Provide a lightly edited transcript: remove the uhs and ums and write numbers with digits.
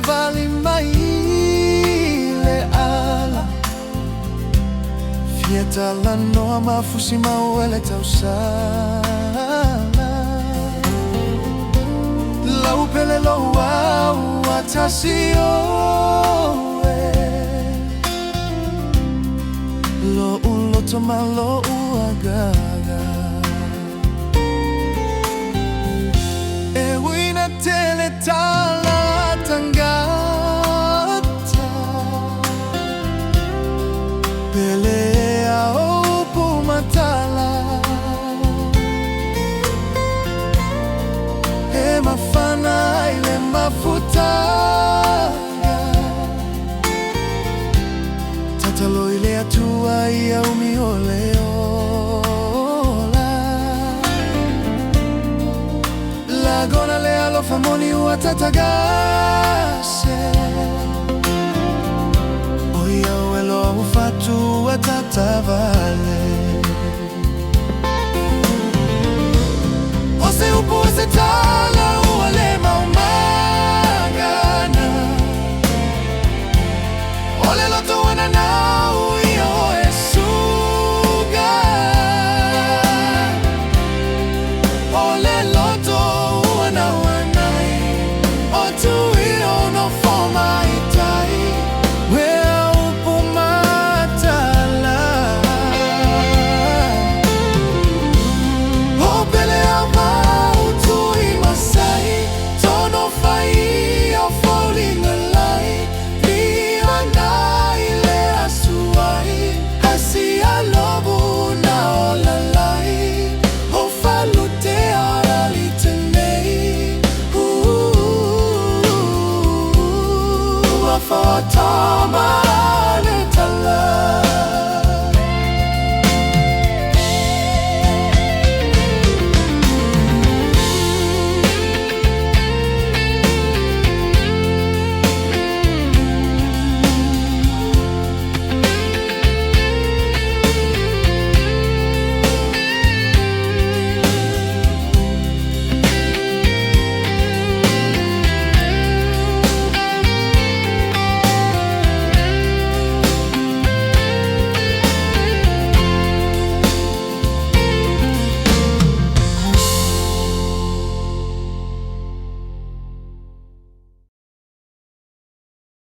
vali mai le ala Fieta la noa mafusi mauele tausala Lau pele lo au atasio Lo uloto malo uagaga E wina tele tala tangata Pelea opu matala E mafana ile mafutaga Tatalo ile atua ia umioleola Lagona le alo famoni uatatagase Oia uelo ufatu atatavale